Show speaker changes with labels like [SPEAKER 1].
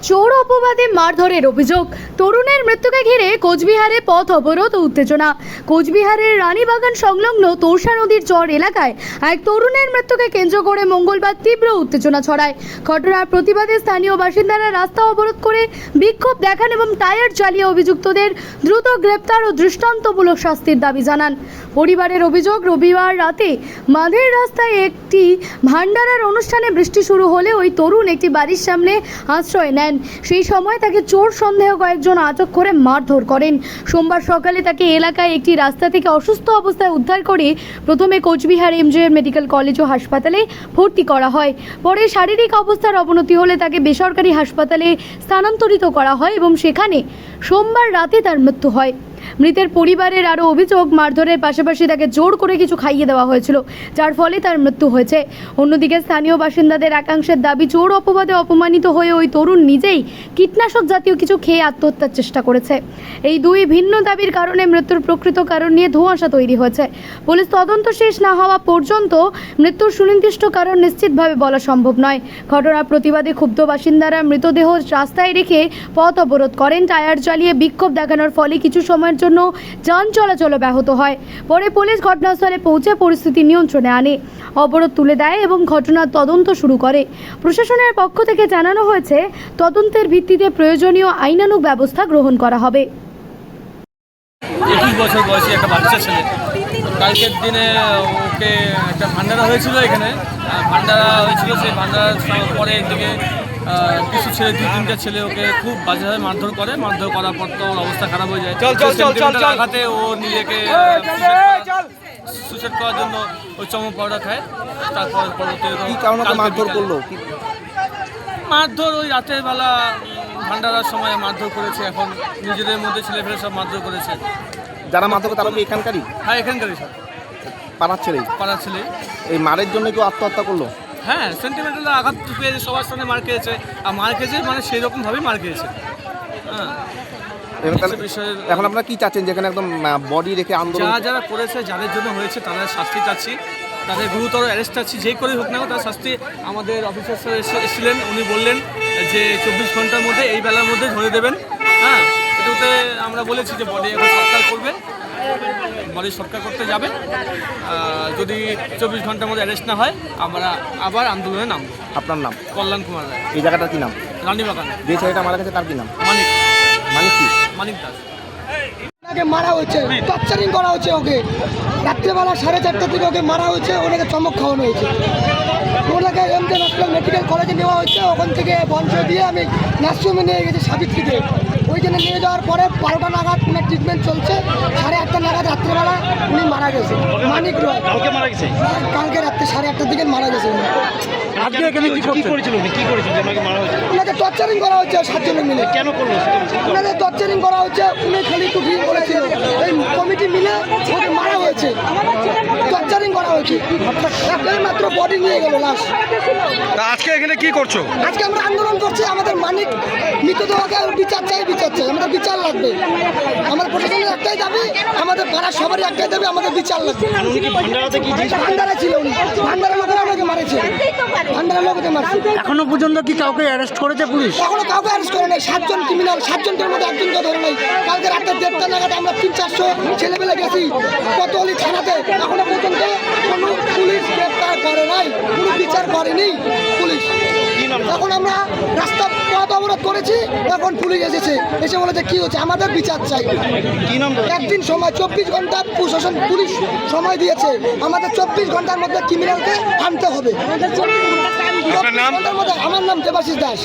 [SPEAKER 1] চোর অপবাদে মারধরের অভিযোগ, তরুণের মৃত্যুকে ঘিরে কোচবিহারে পথ অবরোধ ও উত্তেজনা। কোচবিহারের রানীবাগান সংলগ্ন তোরসা নদীর চর এলাকায় এক তরুণের মৃত্যুকে কেন্দ্র করে মঙ্গলবার তীব্র উত্তেজনা ছড়ায়। ঘটনার প্রতিবাদে স্থানীয় বাসিন্দারা রাস্তা অবরোধ করে বিক্ষোভ দেখান এবং টায়ার জ্বালিয়ে অভিযুক্তদের দ্রুত গ্রেপ্তার ও দৃষ্টান্তমূলক শাস্তির দাবি জানান। পরিবারের অভিযোগ, রবিবার রাতে মাঝের রাস্তায় একটি ভান্ডারার অনুষ্ঠানে বৃষ্টি শুরু হলে ওই তরুণ একটি বাড়ির সামনে আশ্রয় নেন। সেই সময় তাকে চোর সন্দেহ কয়েকজন আটক করে মারধর করেন। সোমবার সকালে তাকে এলাকায় একটি রাস্তা থেকে অসুস্থ অবস্থায় উদ্ধার করে প্রথমে কোচবিহার এমজে মেডিকেল কলেজ ও হাসপাতালে ভর্তি করা হয়। পরে শারীরিক অবস্থার অবনতি হলে তাকে বেসরকারি হাসপাতালে স্থানান্তরিত করা হয় এবং সেখানে সোমবার রাতে তার মৃত্যু হয়। মৃতের পরিবারের আরও অভিযোগ, মারধরের পাশাপাশি তাকে জোর করে কিছু খাইয়ে দেওয়া হয়েছিল, যার ফলে তার মৃত্যু হয়েছে। অন্যদিকে স্থানীয় বাসিন্দাদের একাংশের দাবি, চোর অপবাদে অপমানিত হয়ে ওই তরুণ নিজেই কীটনাশক জাতীয় কিছু খেয়ে আত্মহত্যার চেষ্টা করেছে। এই দুই ভিন্ন দাবির কারণে মৃত্যুর প্রকৃত কারণ নিয়ে ধোঁয়াশা তৈরি হয়েছে। পুলিশ তদন্ত শেষ না হওয়া পর্যন্ত মৃত্যুর সুনির্দিষ্ট কারণ নিশ্চিতভাবে বলা সম্ভব নয়। ঘটনার প্রতিবাদে ক্ষুব্ধ বাসিন্দারা মৃতদেহ রাস্তায় রেখে পথ অবরোধ করেন। টায়ার জ্বালিয়ে বিক্ষোভ দেখানোর ফলে কিছু সময়ের জন্য যান চলাচল ব্যাহত হয়। পরে পুলিশ ঘটনাস্থলে পৌঁছে পরিস্থিতি নিয়ন্ত্রণে আনে, অবরোধ তুলে দেয় এবং ঘটনার তদন্ত শুরু করে। প্রশাসনের পক্ষ থেকে জানানো হয়েছে, তদন্তের ভিত্তিতে প্রয়োজনীয় আইনানুগ ব্যবস্থা গ্রহণ করা হবে।
[SPEAKER 2] 21 বছর বয়সী একটা বাচ্চা ছেলে, কালকের দিনে ওকে একটা ভান্ডারা হয়েছিল। এখানে ভান্ডারা হয়েছিল, সেই ভান্ডারার পরে দিকে কিছু ছেলে, 2-3টা ছেলে ওকে খুব বাজেভাবে মারধর করে। মারধর করার পর তো ওর অবস্থা খারাপ হয়ে যায়। আঘাতে ও নিজেকে সুসাইড করার জন্য ওই চমক পাউডার খায়। তারপর মারধর ওই রাতের বেলা ভান্ডারার সময় মারধর করেছে। এখন নিজেদের মধ্যে ছেলেপেলে সব মারধর করেছে।
[SPEAKER 3] যারা মারধর তারা কি এখানকারই?
[SPEAKER 2] হ্যাঁ, এখানকারই সব
[SPEAKER 3] পাড়ার ছেলে। এই মারের জন্য কেউ আত্মহত্যা করলো?
[SPEAKER 2] হ্যাঁ, সেন্টিমেন্টাল আঘাত পেয়েছে, সবার সামনে মার খেয়েছে। আর মার খেয়েছে মানে সেই রকমভাবেই মার খেয়েছে। হ্যাঁ,
[SPEAKER 3] এখন আপনারা কি চাচ্ছেন, যেখানে একদম বডি রেখে আন্দোলন?
[SPEAKER 2] যারা করেছে, যাদের জন্য হয়েছে, তাদের শাস্তি চাচ্ছি, তাদের গুরুতর অ্যারেস্ট চাচ্ছি। যেই করে হোক না তার শাস্তি। আমাদের অফিসার স্যার এসেছিলেন, উনি বললেন যে 24 ঘন্টার মধ্যে, এই বেলার মধ্যে ধরে দেবেন। হ্যাঁ, এটাতে আমরা বলেছি যে বডি এখন সৎকার করবে, বডি সৎকার করতে যাবে। যদি 24 ঘন্টার মধ্যে অ্যারেস্ট না হয়, আমরা আবার আন্দোলনে নামব।
[SPEAKER 3] আপনার নাম?
[SPEAKER 2] কল্যাণ কুমার রায়।
[SPEAKER 3] এই জায়গাটার কি নাম?
[SPEAKER 2] রানীবাগান।
[SPEAKER 3] যে ছেলেটা মারা গেছে তার কি নাম?
[SPEAKER 2] মানিক দাস।
[SPEAKER 4] ওনাকে মারা হয়েছে, টর্চারিং করা হচ্ছে। ওকে রাত্রেবেলা 4:30 থেকে ওকে মারা হয়েছে। ওনাকে চমক খাওয়ানো হয়েছে। ওনাকে এমজে মেডিকেল কলেজে নেওয়া হচ্ছে। ওখান থেকে বঞ্চ দিয়ে আমি নার্সিংহোমে নিয়ে গেছি, সাবিত্রীতে। ওইখানে নিয়ে যাওয়ার পরে 12টা নাগাদ ওনার ট্রিটমেন্ট চলছে। 8:30 নাগাদ রাত্রেবেলা উনি মারা গেছে। মানিক রয় কালকে রাত্রে 8:30 দিকে মারা গেছে। ওনাকে টর্চারিং করা হচ্ছে 7 জনে মিলে। কেন করলো? ওনাকে টর্চারিং করা হচ্ছে। উনি খালি একটু ভিড় করেছিল, এই কমিটি মিলে ওকে মারা হয়েছে, টর্চারিং করা হয়েছে। একটাই মাত্র বডি নিয়ে গেল, লাশ।
[SPEAKER 3] আজকে এখানে কি করছো?
[SPEAKER 4] আজকে আমরা আন্দোলন করছি। আমাদের মানিক মৃতদেহকে বিচার চাই, আমাদের বিচার লাগবে। আমাদের প্রশাসনের একটাই দাবি, আমাদের পাড়ার সবারই একটাই দাবি, আমাদের বিচার লাগবে। ভান্ডারা ছিল, উনি ভান্ডারা লোকেরা আমাকে মারেছে। ভান্ডারা লোককে মারছে।
[SPEAKER 3] এখনো পর্যন্ত কি কাউকে অ্যারেস্ট করেছে পুলিশ?
[SPEAKER 4] এখনো কাউকে অ্যারেস্ট করে নাই। 7 জন ক্রিমিনাল, 7 জনের মধ্যে একজনকে ধরে নাই। কালকে রাতে 1:30 নাগাদ আমরা 300-400 ছেলেবেলে গেছি কোতোয়ালি থানাতে। এখনো পর্যন্ত কোনো পুলিশ গ্রেপ্তার করে নাই, কোনো বিচার করেনি পুলিশ। এখন আমরা রাস্তা পথ অবরোধ করেছি। এখন পুলিশ এসেছে, এসে বলেছে কি হচ্ছে, আমাদের বিচার চাই। একদিন সময়, 24 ঘন্টা প্রশাসন পুলিশ সময় দিয়েছে। আমাদের 24 ঘন্টার মধ্যে ক্রিমিনালকে আনতে হবে। 24 ঘন্টার মধ্যে। আমার নাম দেবাশিস দাস।